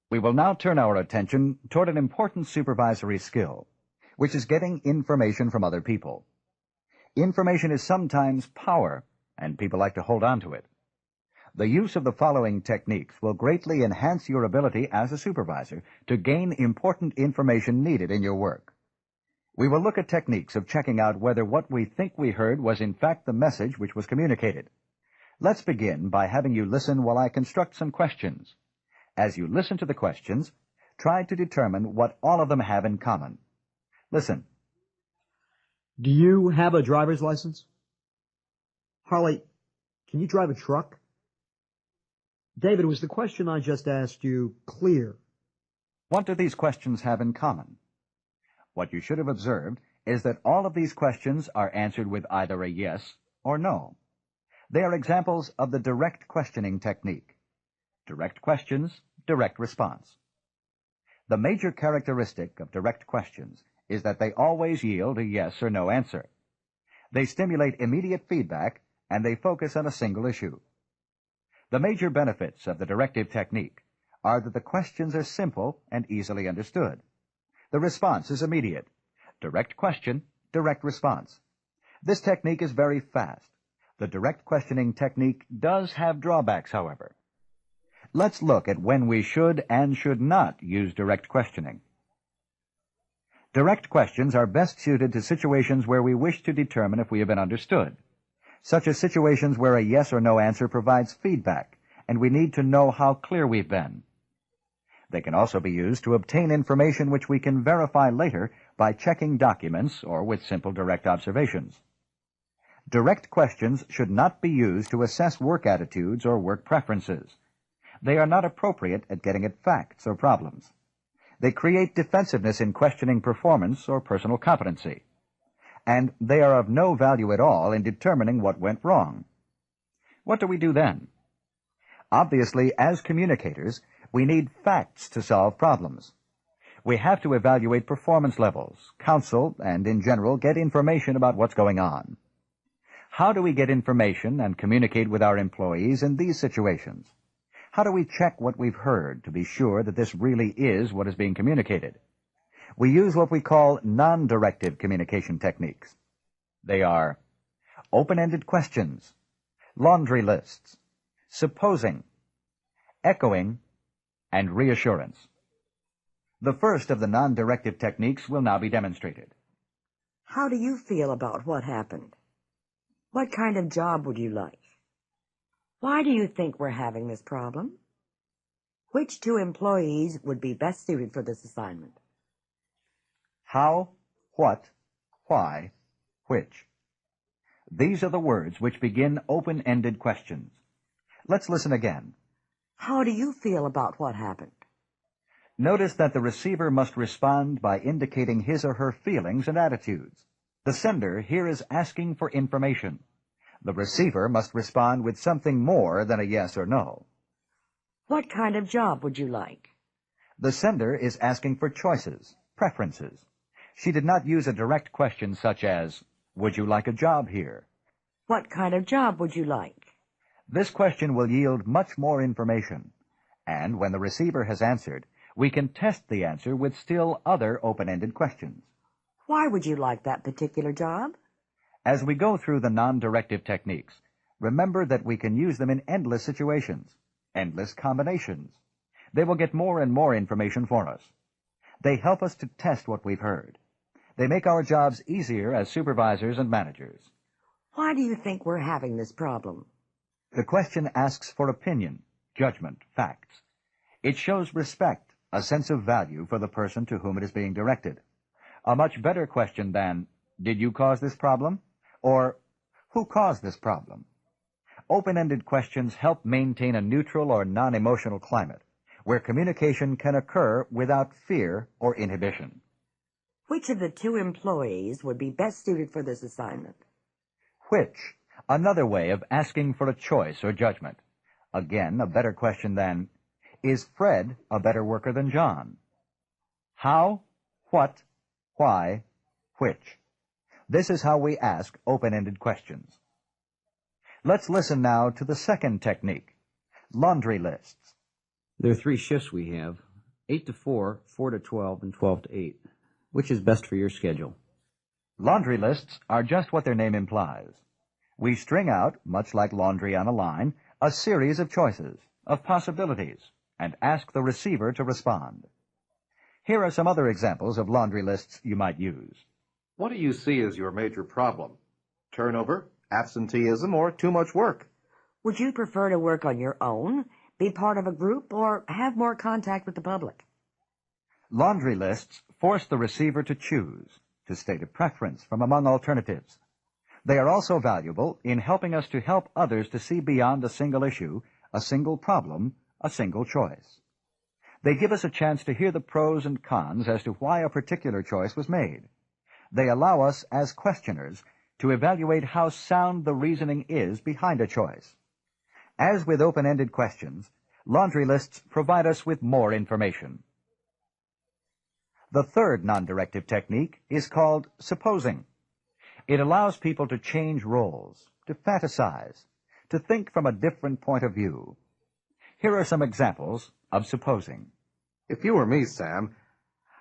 We will now turn our attention toward an important supervisory skill, which is getting information from other people. Information is sometimes power, and people like to hold on to it. The use of the following techniques will greatly enhance your ability as a supervisor to gain important information needed in your work. We will look at techniques of checking out whether what we think we heard was in fact the message which was communicated. Let's begin by having you listen while I construct some questions. As you listen to the questions, try to determine what all of them have in common. Listen. Do you have a driver's license? Harley, can you drive a truck? David, was the question I just asked you clear? What do these questions have in common? What you should have observed is that all of these questions are answered with either a yes or no. They are examples of the direct questioning technique. Direct questions, direct response. The major characteristic of direct questions is that they always yield a yes or no answer. They stimulate immediate feedback, and they focus on a single issue. The major benefits of the directive technique are that the questions are simple and easily understood. The response is immediate. Direct question, direct response. This technique is very fast. The direct questioning technique does have drawbacks, however. Let's look at when we should and should not use direct questioning. Direct questions are best suited to situations where we wish to determine if we have been understood, such as situations where a yes or no answer provides feedback, and we need to know how clear we've been. They can also be used to obtain information which we can verify later by checking documents or with simple direct observations. Direct questions should not be used to assess work attitudes or work preferences. They are not appropriate at getting at facts or problems. They create defensiveness in questioning performance or personal competency. And they are of no value at all in determining what went wrong. What do we do then? Obviously, as communicators, we need facts to solve problems. We have to evaluate performance levels, counsel, and in general, get information about what's going on. How do we get information and communicate with our employees in these situations? How do we check what we've heard to be sure that this really is what is being communicated? We use what we call non-directive communication techniques. They are open-ended questions, laundry lists, supposing, echoing, and reassurance. The first of the non-directive techniques will now be demonstrated. How do you feel about what happened? What kind of job would you like? Why do you think we're having this problem? Which two employees would be best suited for this assignment? How, what, why, which. These are the words which begin open-ended questions. Let's listen again. How do you feel about what happened? Notice that the receiver must respond by indicating his or her feelings and attitudes. The sender here is asking for information. The receiver must respond with something more than a yes or no. What kind of job would you like? The sender is asking for choices, preferences. She did not use a direct question such as, would you like a job here? What kind of job would you like? This question will yield much more information, and when the receiver has answered, we can test the answer with still other open-ended questions. Why would you like that particular job? As we go through the non-directive techniques, remember that we can use them in endless situations, endless combinations. They will get more and more information for us. They help us to test what we've heard. They make our jobs easier as supervisors and managers. Why do you think we're having this problem? The question asks for opinion, judgment, facts. It shows respect, a sense of value for the person to whom it is being directed. A much better question than, did you cause this problem? Or, who caused this problem? Open-ended questions help maintain a neutral or non-emotional climate, where communication can occur without fear or inhibition. Which of the two employees would be best suited for this assignment? Which? Another way of asking for a choice or judgment. Again, a better question than, is Fred a better worker than John? How, what, why, which. This is how we ask open-ended questions. Let's listen now to the second technique, laundry lists. There are 3 shifts we have. 8 to 4, 4 to 12, and 12 to 8. Which is best for your schedule? Laundry lists are just what their name implies. We string out, much like laundry on a line, a series of choices, of possibilities, and ask the receiver to respond. Here are some other examples of laundry lists you might use. What do you see as your major problem? Turnover, absenteeism, or too much work? Would you prefer to work on your own, be part of a group, or have more contact with the public? Laundry lists force the receiver to choose, to state a preference from among alternatives. They are also valuable in helping us to help others to see beyond a single issue, a single problem, a single choice. They give us a chance to hear the pros and cons as to why a particular choice was made. They allow us, as questioners, to evaluate how sound the reasoning is behind a choice. As with open-ended questions, laundry lists provide us with more information. The third non-directive technique is called supposing. It allows people to change roles, to fantasize, to think from a different point of view. Here are some examples of supposing. If you were me, Sam,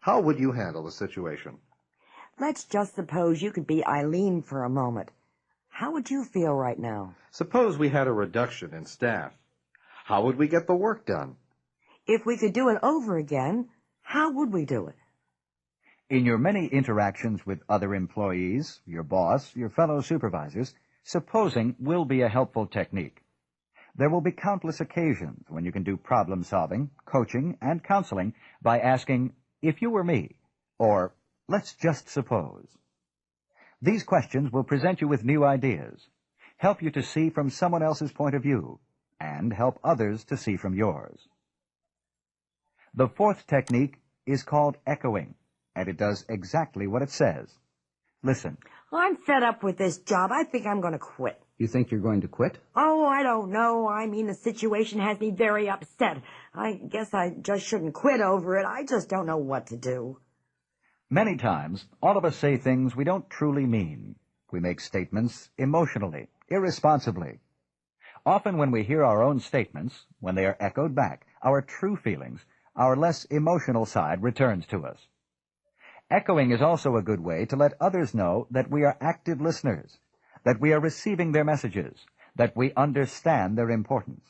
how would you handle the situation? Let's just suppose you could be Eileen for a moment. How would you feel right now? Suppose we had a reduction in staff. How would we get the work done? If we could do it over again, how would we do it? In your many interactions with other employees, your boss, your fellow supervisors, supposing will be a helpful technique. There will be countless occasions when you can do problem-solving, coaching, and counseling by asking, if you were me, or let's just suppose. These questions will present you with new ideas, help you to see from someone else's point of view, and help others to see from yours. The fourth technique is called echoing, and it does exactly what it says. Listen. I'm fed up with this job. I think I'm going to quit. You think you're going to quit? Oh, I don't know. I mean, the situation has me very upset. I guess I just shouldn't quit over it. I just don't know what to do. Many times, all of us say things we don't truly mean. We make statements emotionally, irresponsibly. Often when we hear our own statements, when they are echoed back, our true feelings, our less emotional side returns to us. Echoing is also a good way to let others know that we are active listeners, that we are receiving their messages, that we understand their importance.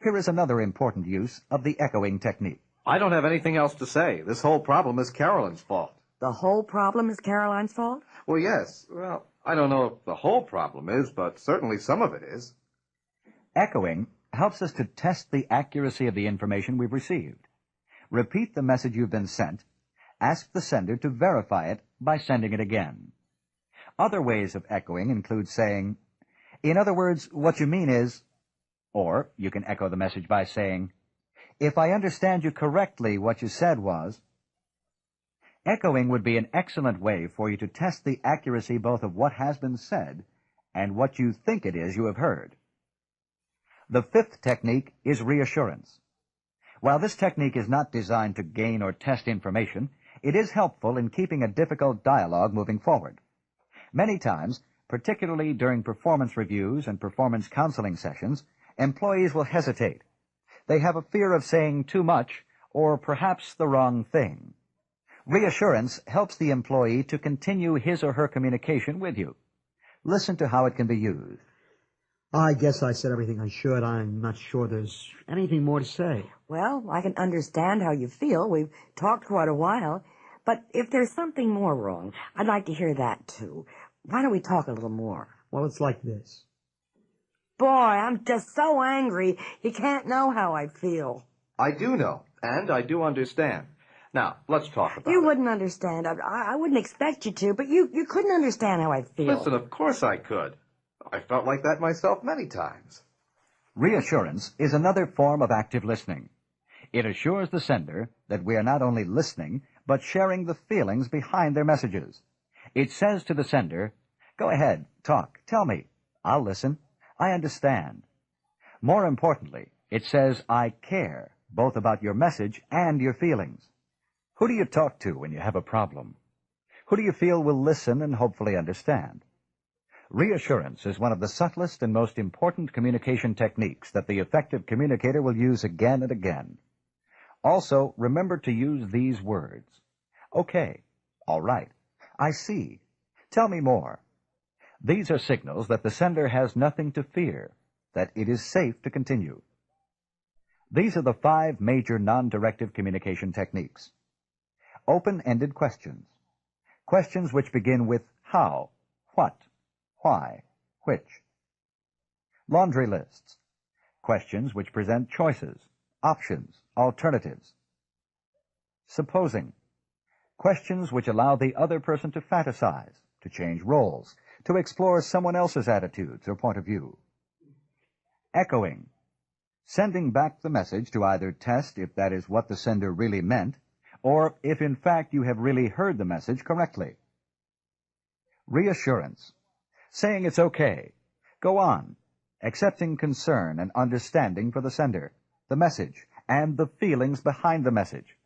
Here is another important use of the echoing technique. I don't have anything else to say. This whole problem is Carolyn's fault. The whole problem is Caroline's fault? Well, yes. Well, I don't know if the whole problem is, but certainly some of it is. Echoing helps us to test the accuracy of the information we've received. Repeat the message you've been sent. Ask the sender to verify it by sending it again. Other ways of echoing include saying, in other words, what you mean is, or you can echo the message by saying, if I understand you correctly, what you said was. Echoing would be an excellent way for you to test the accuracy both of what has been said and what you think it is you have heard. The fifth technique is reassurance. While this technique is not designed to gain or test information, it is helpful in keeping a difficult dialogue moving forward. Many times, particularly during performance reviews and performance counseling sessions, employees will hesitate. They have a fear of saying too much or perhaps the wrong thing. Reassurance helps the employee to continue his or her communication with you. Listen to how it can be used. I guess I said everything I should. I'm not sure there's anything more to say. Well, I can understand how you feel. We've talked quite a while. But if there's something more wrong, I'd like to hear that, too. Why don't we talk a little more? Well, it's like this. Boy, I'm just so angry. You can't know how I feel. I do know, and I do understand. Now, let's talk about it. You wouldn't understand. I wouldn't expect you to, but you couldn't understand how I feel. Listen, of course I could. I felt like that myself many times. Reassurance is another form of active listening. It assures the sender that we are not only listening, but sharing the feelings behind their messages. It says to the sender, go ahead, talk, tell me. I'll listen. I understand. More importantly, it says, I care, both about your message and your feelings. Who do you talk to when you have a problem? Who do you feel will listen and hopefully understand? Reassurance is one of the subtlest and most important communication techniques that the effective communicator will use again and again. Also, remember to use these words. Okay. All right. I see. Tell me more. These are signals that the sender has nothing to fear, that it is safe to continue. These are the 5 major non-directive communication techniques. Open-ended questions. Questions which begin with how, what, why, which. Laundry lists. Questions which present choices, options, alternatives. Supposing. Questions which allow the other person to fantasize, to change roles, to explore someone else's attitudes or point of view. Echoing. Sending back the message to either test if that is what the sender really meant, or if in fact you have really heard the message correctly. Reassurance. Saying it's okay. Go on. Accepting concern and understanding for the sender, the message, and the feelings behind the message.